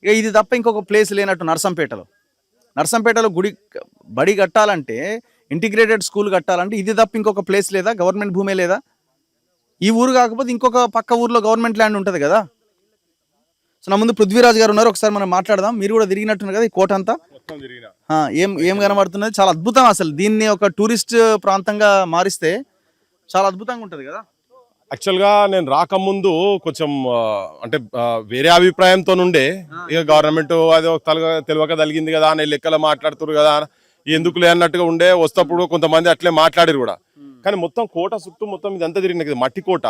ఇక ఇది తప్ప ఇంకొక ప్లేస్ లేనట్టు నర్సంపేటలో బడి కట్టాలంటే, ఇంటిగ్రేటెడ్ స్కూల్ కట్టాలంటే ఇది తప్ప ఇంకొక ప్లేస్ లేదా? గవర్నమెంట్ భూమే లేదా? ఈ ఊరు కాకపోతే ఇంకొక పక్క ఊర్లో గవర్నమెంట్ ల్యాండ్ ఉంటుంది కదా. సో నా ముందు పృథ్వీరాజ్ గారు ఉన్నారు, ఒకసారి మనం మాట్లాడదాం. మీరు కూడా తిరిగినట్టున్నారు కదా ఈ కోట అంతా. ఏం ఏం కనబడుతున్నది? చాలా అద్భుతం. అసలు దీన్ని ఒక టూరిస్ట్ ప్రాంతంగా మారిస్తే చాలా అద్భుతంగా ఉంటుంది కదా. యాక్చువల్గా నేను రాకముందు కొంచెం అంటే వేరే అభిప్రాయంతో ఉండే, ఇక గవర్నమెంట్ అది తెలియక తలిగింది కదా అని లెక్కలు మాట్లాడుతున్నారు కదా, ఎందుకులే అన్నట్టుగా ఉండే. వస్తప్పుడు కొంతమంది అట్లే మాట్లాడారు కూడా. కానీ మొత్తం కోట చుట్టూ మొత్తం ఇదంతా తిరిగిన మట్టి కోట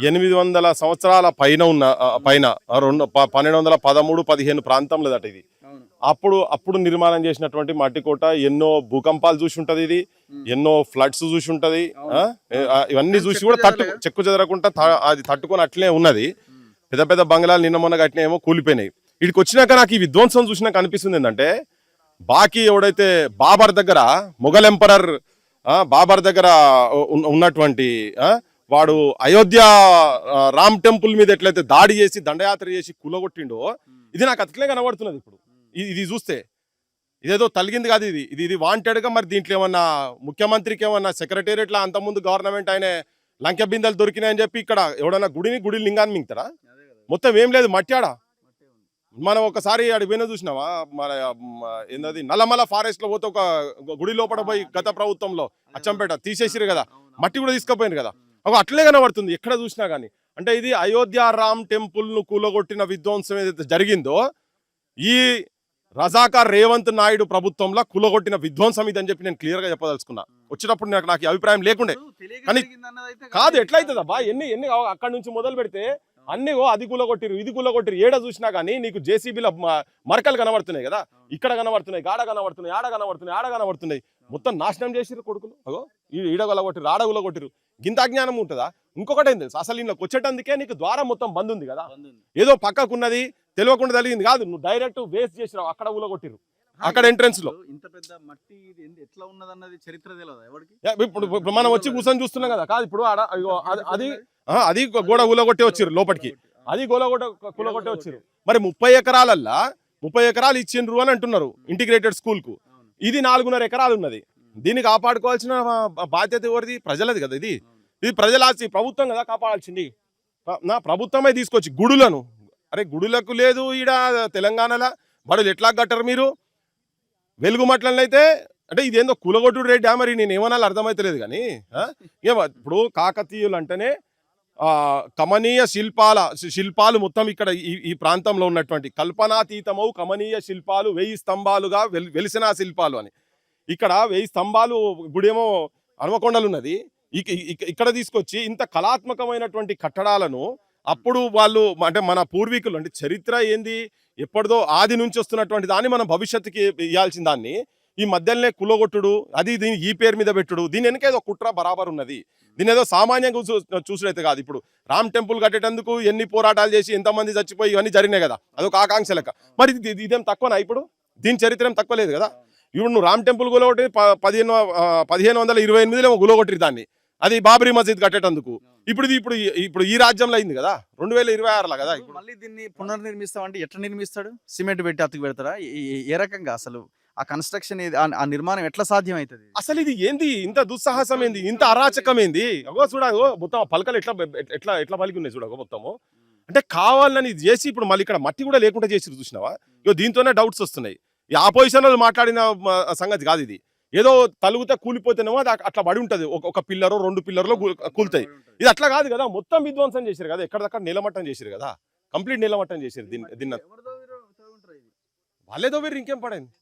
800 సంవత్సరాల పైన ఉన్న పైన 1213-15 ప్రాంతంలో దట ఇది. అప్పుడు నిర్మాణం చేసినటువంటి మట్టి కోట. ఎన్నో భూకంపాలు చూసి ఉంటది ఇది, ఎన్నో ఫ్లడ్స్ చూసి ఉంటది. ఇవన్నీ చూసి కూడా చెక్కు చెదరకుండా అది తట్టుకొని అట్లే ఉన్నది. పెద్ద పెద్ద బంగ్లాలు నిన్న మొన్న కట్టిన ఏమో కూలిపోయినాయి. వీడికి వచ్చినాక నాకు ఈ విధ్వంసం చూసినాక అనిపిస్తుంది ఏంటంటే, బాకీ ఎవడైతే బాబర్ దగ్గర మొఘల్ ఎంపరర్ బాబర్ దగ్గర ఉన్నటువంటి వాడు అయోధ్య రామ్ టెంపుల్ మీద ఎట్లయితే దాడి చేసి దండయాత్ర చేసి కూలగొట్టిండో, ఇది నాకు అట్లే కనబడుతున్నది. ఇప్పుడు ఇది చూస్తే ఇదేదో తలిగింది కాదు, ఇది వాంటెడ్గా. మరి దీంట్లో ఏమన్నా ముఖ్యమంత్రికి ఏమన్నా సెక్రటేరియట్లో అంతకుముందు గవర్నమెంట్ ఆయన లంకె బిందెలు దొరికినాయని చెప్పి ఇక్కడ ఎవడన్నా గుడి లింగాన్ని మింగుతారా? మొత్తం ఏం లేదు, మట్టాడ. మనం ఒకసారి అడిగి పోయినా చూసినావా, మన ఏంటది నల్లమల ఫారెస్ట్ లో పోతే ఒక గుడి లోపల పోయి గత ప్రభుత్వంలో అచ్చంపేట తీసేసిరు కదా, మట్టి కూడా తీసుకుపోయింది కదా. ఒక అట్లే కనబడుతుంది ఎక్కడ చూసినా కానీ. అంటే ఇది అయోధ్య రామ్ టెంపుల్ ను కూలగొట్టిన విధ్వంసం ఏదైతే జరిగిందో, ఈ రజాకార్ రేవంత్ నాయుడు ప్రభుత్వంలో కూలగొట్టిన విధ్వంసం ఇదని చెప్పి నేను క్లియర్ గా చెప్పదలుచుకున్నా. వచ్చినప్పుడు నాకు అభిప్రాయం లేకుండే. కానీ కాదు, ఎట్లయితుంది అబ్బా, ఎన్ని అక్కడి నుంచి మొదలు పెడితే అన్ని అది కూలగొట్టిరు, ఇది కూలగొట్టిరు. ఏడ చూసినా కానీ నీకు జేసీబీల మరకలు కనబడుతున్నాయి కదా, ఇక్కడ కనబడుతున్నాయి, గాడ కనబడుతున్నాయి, ఆడ కనబడుతున్నాయి. మొత్తం నాశనం చేసిరు కొడుకులు. అగో ఈడ కూలగొట్టిరు, ఆడ కూలగొట్టిరు. గింత అజ్ఞానం ఉంటుందా? ఇంకొకటి ఏం తెలుసు, అసలు ఇంట్లోకి వచ్చేటందుకే నీకు ద్వారం మొత్తం బంద్ ఉంది కదా. ఏదో పక్కకున్నది తెలియకుండా జరిగింది కాదు, నువ్వు డైరెక్ట్ వేస్ట్ చేసినావు. అక్కడ కూలగొట్టిరు, అక్కడ ఎంట్రన్స్ లో. ఇంత పెద్ద మట్టి ఎట్లా ఉన్నదన్నది చరిత్ర తెలియదు ఎవరికి. ఇప్పుడు మనం వచ్చి కూర్చొని చూస్తున్నాం కదా. కాదు, ఇప్పుడు అది గోడ కూలగొట్టే వచ్చిరు లోపలికి, అది కూలగొట్టే వచ్చిరు. మరి 30 ఎకరాలల్లా 30 ఎకరాలు ఇచ్చిండ్రు అని అంటున్నారు ఇంటిగ్రేటెడ్ స్కూల్ కు. ఇది 4.5 ఎకరాలు ఉన్నది. దీన్ని కాపాడుకోవాల్సిన బాధ్యత ఎవరిది? ప్రజలది కదా. ఇది ప్రజల ఆస్తి, ప్రభుత్వం కదా కాపాడాల్సింది. నా ప్రభుత్వమే తీసుకొచ్చి గుడులను, అరే గుడులకు లేదు ఈడ తెలంగాణలో బడులు ఎట్లా కట్టరు మీరు? వెలుగు మట్లనైతే అంటే ఇదేందో కూలగొట్టుడు రేట్ మరి నేను ఏమన్నా అర్థమైతలేదు. కానీ ఇప్పుడు కాకతీయులు అంటేనే కమనీయ శిల్పాలు మొత్తం ఇక్కడ ఈ ప్రాంతంలో ఉన్నటువంటి కల్పనాతీతమవు కమనీయ శిల్పాలు 1000 స్తంభాలుగా వెలిసిన శిల్పాలు అని. ఇక్కడ 1000 స్తంభాలు గుడేమో హనుమకొండలు ఉన్నది. ఇక్కడ తీసుకొచ్చి ఇంత కళాత్మకమైనటువంటి కట్టడాలను అప్పుడు వాళ్ళు అంటే మన పూర్వీకులు అంటే చరిత్ర ఏంది, ఎప్పటిదో ఆది నుంచి వస్తున్నటువంటి దాన్ని మనం భవిష్యత్తుకి ఇవ్వాల్సిన దాన్ని ఈ మధ్యలోనే కులగొట్టుడు, అది దీని ఈ పేరు మీద పెట్టుడు, దీని వెనక ఏదో కుట్ర బరాబర్ ఉన్నది. దీని ఏదో సామాన్యంగా చూసుడైతే కాదు. ఇప్పుడు రామ్ టెంపుల్ కట్టేటందుకు ఎన్ని పోరాటాలు చేసి ఎంతమంది చచ్చిపోయి ఇవన్నీ జరిగినాయి కదా, అదొక ఆకాంక్ష లెక్క. మరి ఇదేం తక్కువనా? ఇప్పుడు దీని చరిత్ర ఏం తక్కువ లేదు కదా. ఇప్పుడు నువ్వు రామ్ టెంపుల్ గులగొట్టి 1528లో గులగొట్టిరు దాన్ని, అది బాబరీ మసీద్ కట్టేటందుకు. ఇప్పుడు ఈ రాజ్యంలో అయింది కదా 2026లో కదా. మళ్ళీ దీన్ని పునర్నిర్మిస్తామంటే ఎట్లా నిర్మిస్తాడు? సిమెంట్ పెట్టి అతుకు పెడతారా? ఏ రకంగా అసలు ఆ కన్స్ట్రక్షన్ ఆ నిర్మాణం ఎట్లా సాధ్యం అవుతుంది? అసలు ఇది ఏంది? ఇంత దుస్సాహసం ఏంది? ఇంత అరాచకం ఏంది? అగో చూడగో మొత్తం పలకలు ఎట్లా పలికి ఉన్నాయి చూడగో మొత్తము. అంటే కావాలని ఇది చేసి ఇప్పుడు మళ్ళీ ఇక్కడ మట్టి కూడా లేకుండా చేసి చూసినావా? ఇగో దీంతోనే డౌట్స్ వస్తున్నాయి. ఈ ఆపోజిషన్ వాళ్ళు మాట్లాడిన సంగతి కాదు ఇది. ఏదో తలుగుతే కూలిపోతేనేమో అది అట్లా పడి ఉంటుంది, ఒక పిల్లరో 2 పిల్లర్లో కూలుతాయి. ఇది అట్లా కాదు కదా, మొత్తం విధ్వంసం చేశారు కదా, ఎక్కడిదక్కడ నీలమట్టం చేశారు కదా, కంప్లీట్ నీలమట్టం చేశారు. దీన్ని వాళ్ళేదో వేరు ఇంకేం పడైంది,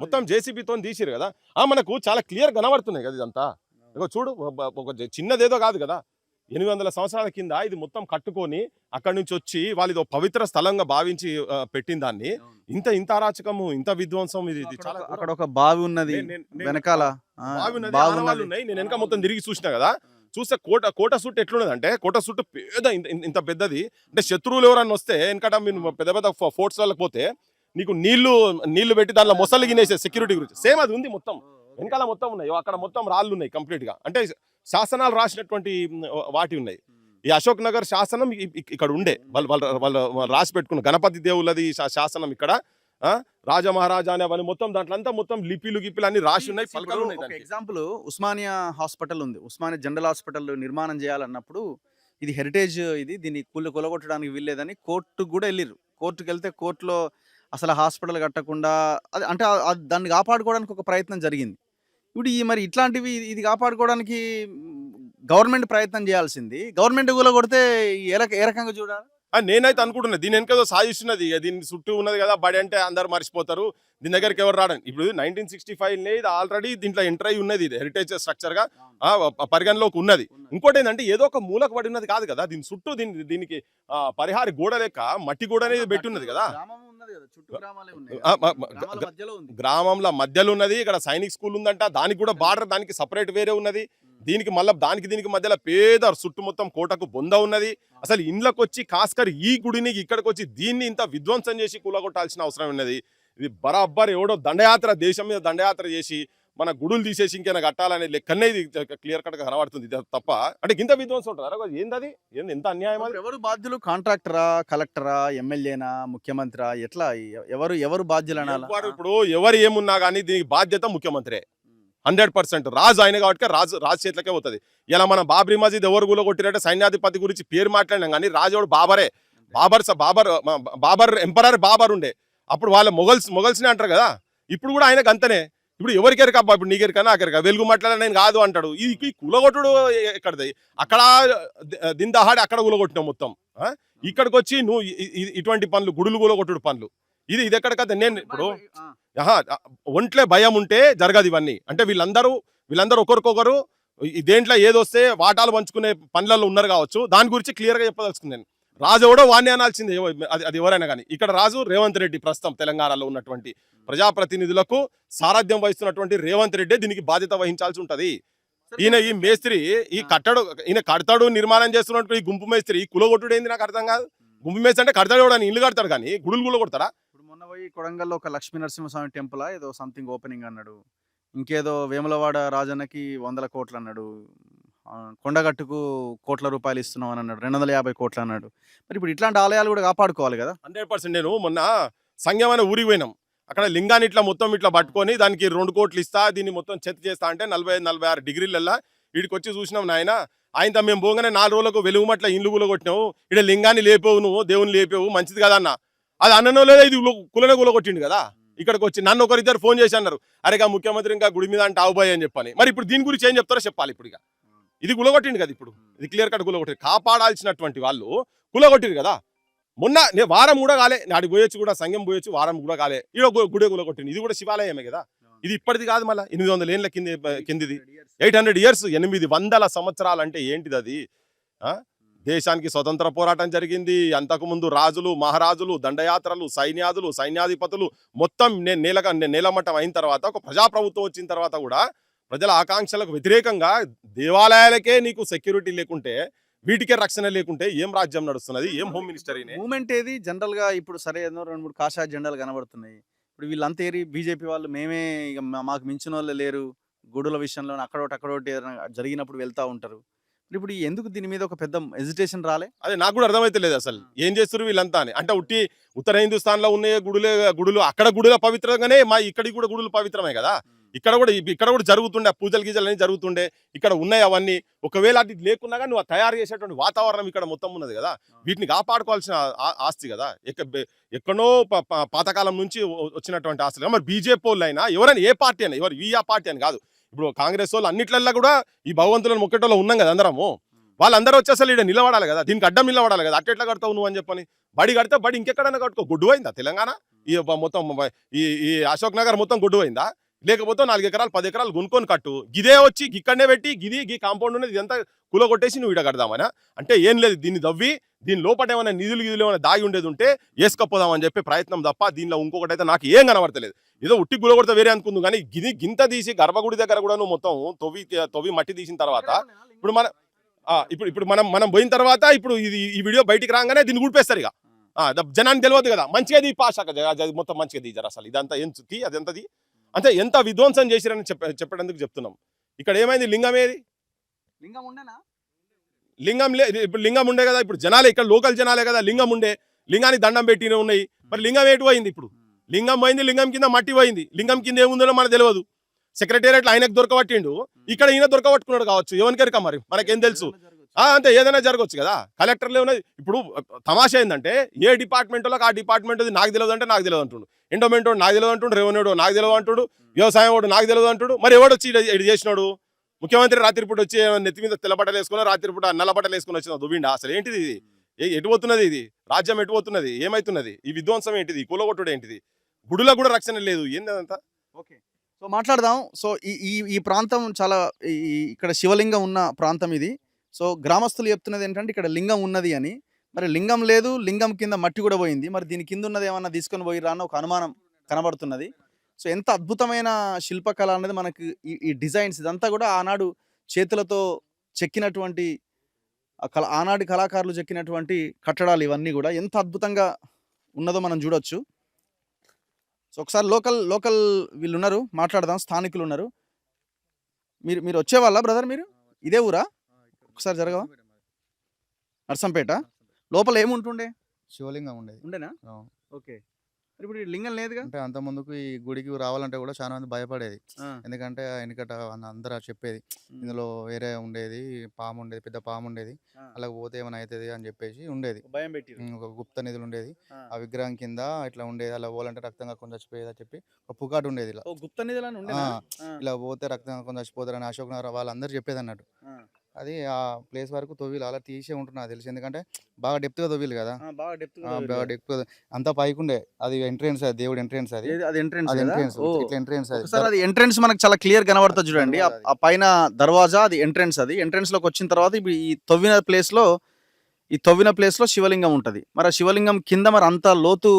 మొత్తం జేసీబీతో తీసిరు కదా. మనకు చాలా క్లియర్ కనబడుతున్నాయి కదా ఇదంతా. ఇగో చూడు, ఒక చిన్నదేదో కాదు కదా, 800 సంవత్సరాల కింద ఇది మొత్తం కట్టుకొని అక్కడి నుంచి వచ్చి వాళ్ళు ఇది పవిత్ర స్థలంగా భావించి పెట్టిన దాన్ని ఇంత అరాచకము, ఇంత విధ్వంసం. ఇది చాలా. అక్కడ ఒక బావి ఉన్నది వెనకాల, బావి ఉన్నాయి. నేను వెనక మొత్తం తిరిగి చూసినా కదా, చూస్తే కోట సుట్టు ఎట్లున్నది అంటే, కోట సుట్టు ఇంత పెద్దది. అంటే శత్రువులు ఎవరన్నా వస్తే వెనకట మీరు పెద్ద పెద్ద ఫోర్ట్స్ వాళ్ళకి పోతే నీకు నీళ్లు పెట్టి దాంట్లో మొసలు గినేసే సెక్యూరిటీ గురించి సేమ్ అది ఉంది. మొత్తం వెనకాల మొత్తం ఉన్నాయి, అక్కడ మొత్తం రాళ్ళు ఉన్నాయి కంప్లీట్ గా. అంటే శాసనాలు రాసినటువంటి వాటి ఉన్నాయి. ఈ అశోక్ నగర్ శాసనం ఇక్కడ ఉండే వాళ్ళు రాసి పెట్టుకున్న గణపతి దేవులది శాసనం ఇక్కడ రాజమహారాజా అనే అవన్నీ మొత్తం దాంట్లో అంతా మొత్తం లిపిలు గిపిలు అన్ని రాసి ఉన్నాయి, పలకలు ఉన్నాయి దానికి. ఎగ్జాంపుల్ ఉస్మానియా హాస్పిటల్ ఉంది. ఉస్మానియా జనరల్ హాస్పిటల్ నిర్మాణం చేయాలన్నప్పుడు ఇది హెరిటేజ్, దీన్ని కూలగొట్టడానికి వీల్లేదని కోర్టుకు కూడా వెళ్ళిర్రు. కోర్టుకు వెళ్తే కోర్టులో అసలు హాస్పిటల్ కట్టకుండా అంటే దాన్ని కాపాడుకోవడానికి ఒక ప్రయత్నం జరిగింది. ఇప్పుడు మరి ఇట్లాంటివి ఇది కాపాడుకోవడానికి గవర్నమెంట్ ప్రయత్నం చేయాల్సింది. గవర్నమెంట్ కూలగొడితే ఏ రకంగా చూడాలి? నేనైతే అనుకుంటున్నా దీని వెనక సాధిస్తున్నది, దీని చుట్టూ ఉన్నది కదా బడి అంటే అందరు మర్చిపోతారు, దీని దగ్గరికి ఎవరు రాడని. ఇప్పుడు 1965 ఇది ఆల్రెడీ దీంట్లో ఎంటర్ అయి ఉన్నది, ఇది హెరిటేజ్ స్ట్రక్చర్ గా పరిగణలోకి ఉన్నది. ఇంకోటి ఏంటంటే ఏదో ఒక మూలకు పడి ఉన్నది కాదు కదా, దీని చుట్టూ దీనికి పరిహారి గోడ లెక్క మట్టి గోడ అనేది పెట్టి ఉన్నది కదా, గ్రామంలో మధ్యలో ఉన్నది. ఇక్కడ సైనిక్ స్కూల్ ఉందంట, దానికి కూడా బార్డర్ దానికి సపరేట్ వేరే ఉన్నది. దీనికి మళ్ళీ దీనికి మధ్యలో పేద చుట్టు మొత్తం కోటకు బొంద ఉన్నది. అసలు ఇండ్లకు వచ్చి కాస్కర్ ఈ గుడిని ఇక్కడికి వచ్చి దీన్ని ఇంత విధ్వంసం చేసి కూలగొట్టాల్సిన అవసరం ఉన్నది. ఇది బరాబర్ ఎవడో దండయాత్ర, దేశం మీద దండయాత్ర చేసి మన గుడులు తీసేసి ఇంకేనా కట్టాలనే లెక్కనే ఇది క్లియర్ కట్ గా కనబడుతుంది తప్ప. అంటే ఇంత విధ్వంసం ఉంటుంది ఏంది, ఎంత అన్యాయం. ఎవరు బాధ్యులు? కాంట్రాక్టరా, కలెక్టరా, ఎమ్మెల్యేనా, ముఖ్యమంత్రి? ఎట్లా ఎవరు బాధ్యులు అనాలి? ఇప్పుడు ఎవరు ఏమున్నా కానీ దీనికి బాధ్యత ముఖ్యమంత్రే 100%. రాజు ఆయన కాబట్టి రాజు చేతులకే పోతుంది. ఇలా మన బాబ్రీ మసీద్ ఎవరు గులో కొట్టినట్టే సైన్యాధిపతి గురించి పేరు మాట్లాడినాం కానీ రాజుడు బాబరే. బాబర్ ఎంపరర్ బాబర్ ఉండే అప్పుడు వాళ్ళ మొగల్స్ని అంటారు కదా, ఇప్పుడు కూడా ఆయనకు అంతనే. ఇప్పుడు ఎవరికెరకబ్బా, ఇప్పుడు నీకెరకనా అక్కడిక వెలుగు మాట్లాడాలి నేను కాదు అంటాడు. ఈ కులగొట్టుడు ఎక్కడది? అక్కడ దిందహాడి అక్కడ కులగొట్టినావు మొత్తం. ఇక్కడికి వచ్చి నువ్వు ఇటువంటి పనులు, గుడులు కులగొట్టుడు పనులు, ఇది ఎక్కడ కదా. నేను ఇప్పుడు ఒంట్లే భయం ఉంటే జరగదు ఇవన్నీ. అంటే వీళ్ళందరూ ఒకరికొకరు దేంట్లో ఏదొస్తే వాటాలు పంచుకునే పనులలో ఉన్నారు కావచ్చు. దాని గురించి క్లియర్గా చెప్పదలుచుకుంది నేను. రాజు ఎవడో వాణ్ణి అనాల్సిందే, అది ఎవరైనా కానీ. ఇక్కడ రాజు రేవంత్ రెడ్డి, ప్రస్తుతం తెలంగాణలో ఉన్నటువంటి ప్రజాప్రతినిధులకు సారథ్యం వహిస్తున్నటువంటి రేవంత్ రెడ్డి దీనికి బాధ్యత వహించాల్సి ఉంటది. ఈ మేస్త్రి కడతాడు, నిర్మాణం చేస్తున్నట్టు ఈ గుంపు మేస్త్రి కులగొట్టుడు ఏంది నాకు అర్థం కాదు. గుంపు మేస్త్రి అంటే కడతాడు కూడా, ఇల్లు కడతాడు కానీ గుడులు కులగొడతాడా? మొన్న పోయి కొడంగల్లో ఒక లక్ష్మీ నరసింహస్వామి టెంపుల్ ఏదో సంథింగ్ ఓపెనింగ్ అన్నాడు. ఇంకేదో వేములవాడ రాజన్నకి 100 కోట్లు అన్నాడు. కొండగట్టుకు కోట్ల రూపాయలు ఇస్తున్నాం అని అన్నాడు. 250 కోట్లు అన్నాడు. మరి ఇప్పుడు ఇట్లాంటి ఆలయాలు కూడా కాపాడుకోవాలి కదా. 100%. నేను మొన్న సంగమైన ఊరికి పోయినాం. అక్కడ లింగాన్ని ఇట్లా పట్టుకొని దానికి 2 కోట్లు ఇస్తా, దీన్ని మొత్తం చెత్త చేస్తా అంటే 45-46 డిగ్రీలల్లా వీడికి వచ్చి చూసినాం. నాయన ఆయనతో మేము పోగానే 4 రోజులకు వెలుగుమట్ల ఇండ్లు కూలగొట్టినావు, ఇక్కడ లింగాన్ని లేపేవు, నువ్వు దేవుని లేపేవు, మంచిది కదా అన్న. అది అన్ననో లేదా, ఇది కులనే కూలగొట్టిండు కదా. ఇక్కడికి వచ్చి నన్ను ఒకరిద్దరు ఫోన్ చేసి అన్నారు, అరేగా ముఖ్యమంత్రి ఇంకా గుడి మీద అంటే ఆవుబాయి అని చెప్పని. మరి ఇప్పుడు దీని గురించి ఏం చెప్తారో చెప్పాలి. ఇప్పుడు ఇది కులగొట్టిండు కదా, ఇప్పుడు ఇది క్లియర్ కట్ కులగొట్టి కాపాడాల్సినటువంటి వాళ్ళు కులగొట్టిరు కదా. మొన్న నేను వారం కూడా కాలే, నాడికి పోయొచ్చు కూడా, సంఘం పోయొచ్చు, వారం కూడా కాలే, ఈడ గుడే కులగొట్టింది. ఇది కూడా శివాలయమే కదా, ఇది ఇప్పటిది కాదు. మళ్ళీ 800 ఏళ్ళ కిందిది, 800 years, 800 సంవత్సరాలు అంటే ఏంటిది అది? దేశానికి స్వతంత్ర పోరాటం జరిగింది. అంతకుముందు రాజులు, మహారాజులు, దండయాత్రలు, సైన్యాధిపతులు మొత్తం నేలమట్టం అయిన తర్వాత, ఒక ప్రజాప్రభుత్వం వచ్చిన తర్వాత కూడా ప్రజల ఆకాంక్షలకు వ్యతిరేకంగా దేవాలయాలకే నీకు సెక్యూరిటీ లేకుంటే, వీటికే రక్షణ లేకుంటే ఏం రాజ్యం నడుస్తున్నది? ఏం హోమ్ మినిస్టర్ మూమెంట్ ఏది? జనరల్ గా ఇప్పుడు సరే 2-3 కాషాయ జెండాలు కనబడుతున్నాయి. ఇప్పుడు వీళ్ళంతా ఏరి బీజేపీ వాళ్ళు మేమే ఇక మాకు మించిన వాళ్ళు లేరు, గుడుల విషయంలో అక్కడోటి జరిగినప్పుడు వెళ్తా ఉంటారు. ఇప్పుడు ఎందుకు దీని మీద ఒక పెద్ద హెజిటేషన్ రాలే? అదే నాకు కూడా అర్థమైతే లేదు అసలు ఏం చేస్తారు వీళ్ళంతా అని. అంటే ఉత్తర హిందుస్థాన్ లో ఉన్న గుడులు అక్కడ గుడుల పవిత్రంగానే మా ఇక్కడికి కూడా గుడులు పవిత్రమే కదా. ఇక్కడ కూడా జరుగుతుండే పూజలు గీజలు అన్ని జరుగుతుండే, ఇక్కడ ఉన్నాయి అవన్నీ. ఒకవేళ అది లేకున్నా కానీ నువ్వు తయారు చేసేటువంటి వాతావరణం ఇక్కడ మొత్తం ఉన్నది కదా. వీటిని కాపాడుకోవాల్సిన ఆస్తి కదా, ఎక్కడో పాతకాలం నుంచి వచ్చినటువంటి ఆస్తులు. మరి బీజేపీ వాళ్ళు అయినా ఎవరైనా, ఏ పార్టీ అయినా, ఎవరు ఈ పార్టీ అని కాదు. ఇప్పుడు కాంగ్రెస్ వాళ్ళు అన్నిట్లల్లో కూడా ఈ భగవంతులను మొక్కటోళ్ళు ఉన్నాం కదా అందరము. వాళ్ళందరూ వచ్చి అసలు ఇక్కడ నిలబడాలి కదా, దీనికి అడ్డం నిలబడాలి కదా. అట్లా కడతావు నువ్వు అని చెప్పని. బడి కడితే బడి ఇంకెక్కడైనా కట్టుకో. గుడ్డు అయిందా తెలంగాణ? ఈ మొత్తం ఈ అశోక్ నగర్ మొత్తం గుడ్డు అయిందా? లేకపోతే 4 ఎకరాలు 10 ఎకరాలు కొనుక్కొని కట్టు. గిదే వచ్చి ఇక్కడనే పెట్టి గీ కాంపౌండ్ ఉన్నది ఇదంతా కూల కొట్టేసి నువ్వు ఇక్కడ కడదామనా? అంటే ఏం లేదు, దీన్ని దవ్వి దీని లోపల ఏమైనా నిధులు ఏమైనా దాగి ఉండేది ఉంటే వేసుకపోదామని చెప్పే ప్రయత్నం తప్ప దీనిలో ఇంకొకటి అయితే నాకు ఏం కనబడతలేదు. ఏదో ఉట్టి గుల కొడితే వేరే అనుకుంది కానీ గింత తీసి గర్భగుడి దగ్గర కూడా నువ్వు మొత్తం తవ్వి మట్టి తీసిన తర్వాత ఇప్పుడు మనం పోయిన తర్వాత ఇప్పుడు ఈ వీడియో బయటికి రాగానే దీన్ని గుడిపేస్తారు. ఇక జనానికి తెలియదు కదా, మంచిగా తీ పాష మొత్తం మంచిగా తీజారు. అసలు ఇదంతా అదంతది అంటే ఎంత విధ్వంసం చేసిరని చెప్పేందుకు చెప్తున్నాం. ఇక్కడ ఏమైంది? లింగం ఏది? లింగం ఇప్పుడు లింగం ఉండే కదా, ఇప్పుడు జనాలే ఇక్కడ లోకల్ జనాలే కదా, లింగం ఉండే, లింగానికి దండం పెట్టిన ఉన్నాయి. మరి లింగం ఎటు పోయింది? ఇప్పుడు లింగం పోయింది, లింగం కింద మట్టి పోయింది. లింగం కింద ఏముందో మనకు తెలియదు. సెక్రటేరియట్లో ఆయనకు దొరకబట్టిండు, ఇక్కడ ఈయన దొరకబట్టుకున్నాడు కావచ్చు, ఎవరికెరక మరి మనకేం తెలుసు? అంతే, ఏదైనా జరగవచ్చు కదా. కలెక్టర్లు ఉన్నది. ఇప్పుడు తమాషా ఏంటంటే ఏ డిపార్ట్మెంట్లోకి ఆ డిపార్ట్మెంట్ నాకు తెలియదు అంటే నాకు తెలియదు అంటుండు, ఎండోమెంట్ వాడు నాకు తెలియదు అంటుండు, రెవెన్యూ నాకు తెలియదు అంటుడు, వ్యవసాయం వాడు నాకు తెలియదు అంటుడు. మరి ఎవడు వచ్చి ఇది చేసినాడు? ముఖ్యమంత్రి రాత్రిపూట వచ్చి నెత్తి మీద తెల్ల బట్టలు వేసుకున్నా, రాత్రిపూట నల్ల బట్టలు వేసుకుని వచ్చిన దువ్విండా? అసలు ఏంటిది ఇది? ఎటు పోతున్నది ఇది? రాజ్యం ఎటు పోతున్నది? ఏమైతున్నది? ఈ విధ్వంసం ఏంటిది? కూలగొట్టుడు ఏంటిది? గుడులకు కూడా రక్షణ లేదు. ఏంది అదంతా? ఓకే, సో మాట్లాడదాం. సో ఈ ఈ ఈ ప్రాంతం చాలా ఇక్కడ శివలింగం ఉన్న ప్రాంతం ఇది. సో గ్రామస్తులు చెప్తున్నది ఏంటంటే ఇక్కడ లింగం ఉన్నది అని. మరి లింగం లేదు, లింగం కింద మట్టి కూడా పోయింది. మరి దీని కింద ఉన్నది ఏమన్నా తీసుకొని పోయిరా అని ఒక అనుమానం కనబడుతున్నది. సో ఎంత అద్భుతమైన శిల్పకళ అనేది మనకు ఈ డిజైన్స్ ఇదంతా కూడా ఆనాడు చేతులతో చెక్కినటువంటి ఆనాటి కళాకారులు చెక్కినటువంటి కట్టడాలు ఇవన్నీ కూడా ఎంత అద్భుతంగా ఉన్నదో మనం చూడొచ్చు. సో ఒకసారి లోకల్ వీళ్ళు ఉన్నారు, మాట్లాడదాం. స్థానికులు ఉన్నారు. మీరు వచ్చేవాళ్ళ బ్రదర్? మీరు ఇదే ఊరా? ఒకసారి జరగవా? నర్సంపేట లోపల ఏముంటుండే? శివలింగం ఉండేది. ఉండేనా? ఆ. ఓకే, మరి ఇప్పుడు ఈ లింగం లేదుగా. అంటే అంత ముందుకు ఈ గుడికి రావాలంటే కూడా చాలా మంది భయపడేది. ఎందుకంటే వెనకట అందరూ చెప్పేది ఇందులో వేరే ఉండేది, పాము ఉండేది, పెద్ద పాము ఉండేది, అలా పోతే ఏమైనా అవుతుంది అని చెప్పేసి ఉండేది. భయం పెట్టి ఒక గుప్త నిధులు ఉండేది ఆ విగ్రహం కింద, ఇట్లా ఉండేది. అలా పోవాలంటే రక్తంగా కొంచెం చచ్చిపోయేది అని చెప్పి ఒక పుకాటు ఉండేది. ఇలా గుప్త నిధులని ఉండేనా? ఇలా పోతే రక్తంగా కొంచెం చచ్చిపోతారని అశోక్ నగర్ వాళ్ళందరూ చెప్పేది అన్నట్టు. అది ఆ ప్లేస్ వరకు తొవ్విలు అలా తీసే ఉంటున్నా తెలిసి, ఎందుకంటే బాగా డెప్త్ గా తొవ్విలు కదా, బాగా బాగా డెప్త్ అంతా పైకి ఉండే. అది ఎంట్రెన్స్, అది దేవుడి ఎంట్రెన్స్. అది ఎంట్రెన్స్ ఇట్లా ఎంట్రెన్స్. అది ఎంట్రెన్స్ మనకు చాలా క్లియర్ కనబడుతుంది చూడండి. ఆ పైన దర్వాజా, అది ఎంట్రెన్స్. అది ఎంట్రెన్స్ లోకి వచ్చిన తర్వాత ఇప్పుడు ఈ తవ్విన ప్లేస్ లో శివలింగం ఉంటది. మరి ఆ శివలింగం కింద మరి అంత లోతు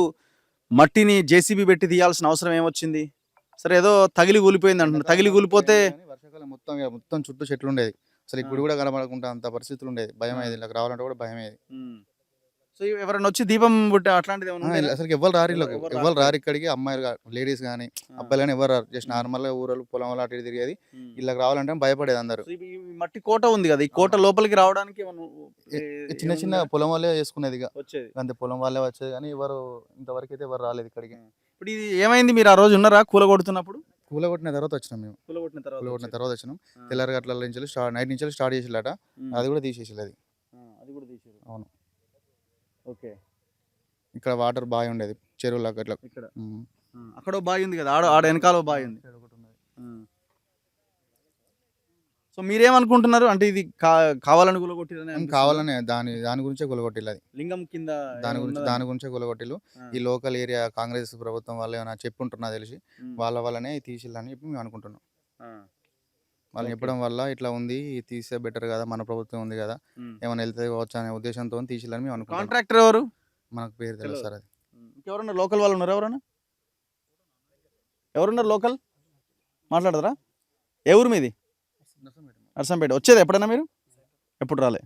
మట్టిని జేసీబీ పెట్టి తీయాల్సిన అవసరం ఏమొచ్చింది? సరే, ఏదో తగిలి కూలిపోయింది అంటున్నారు. తగిలి కూలిపోతే వర్షాకాలం మొత్తం చుట్టూ చెట్లు ఉండేది. అసలు ఇప్పుడు కూడా కనబడకుండా అంత పరిస్థితులు ఉండేది. భయం అయ్యేది, ఇలా రావాలంటే కూడా భయం అయ్యేది. సో ఎవరైనా వచ్చి దీపం అట్లాంటిది అసలు ఎవరు రారు, ఎవరు రారు ఇక్కడికి. అమ్మాయిలు లేడీస్ కానీ అబ్బాయిలు కానీ ఎవరు రారు. జస్ట్ నార్మల్ గా ఊరలు పొలం వాళ్ళు అటు తిరిగేది. ఇలా రావాలంటే భయపడేది అందరు. మట్టి కోట ఉంది కదా, ఈ కోట లోపలికి రావడానికి చిన్న చిన్న పొలం వాళ్ళే చేసుకునేది. అంతే, పొలం వాళ్ళే వచ్చేది కానీ ఎవరు ఇంతవరకు అయితే ఎవరు రాలేదు ఇక్కడికి. ఇప్పుడు ఇది ఏమైంది? మీరు ఆ రోజు ఉన్నారా కూలగొడుతున్నప్పుడు? కూలగొట్టిన తర్వాత వచ్చినాం మేము. కూలగొట్టిన తర్వాత వచ్చినాం. తెల్లారి గట్ల నుంచి నైట్ నుంచి స్టార్ట్ చేసిలట. అది కూడా తీసేసి అది. అవును. ఓకే, ఇక్కడ వాటర్ బాగా ఉండేది, చెరువులకు అట్లా. అక్కడ బావి ఉంది కదా, ఆడ వెనకాల బావి ఉంది. సో మీరేమనుకుంటున్నారు? అంటే ఇది కావాలని కూలగొట్టిరని? కావాలనే దాని గురించే కూలగొట్టిల్లు. అది లింగం కింద దాని గురించే కూలగొట్టిల్లు. ఈ లోకల్ ఏరియా కాంగ్రెస్ ప్రభుత్వం వాళ్ళు ఏమైనా చెప్పుంటున్నా తెలిసి వాళ్ళ వల్లనే తీసిల్లని చెప్పి మేము అనుకుంటున్నాం. వాళ్ళు చెప్పడం వల్ల ఇట్లా ఉంది, తీసే బెటర్ కదా, మన ప్రభుత్వం ఉంది కదా, ఏమైనా వెళ్తే కావచ్చు అనే ఉద్దేశంతో తీసిల్లని మేము అనుకుంటున్నాం. కాంట్రాక్టర్ ఎవరు? మనకు పేరు తెలుసు సార్. అది ఎవరన్నా లోకల్ వాళ్ళు ఉన్నారు? ఎవరున్నారు లోకల్? మాట్లాడతారా? ఏ ఊరు మీది? నర్సంపేట. వచ్చేది ఎప్పుడైనా మీరు? ఎప్పుడు రాలే?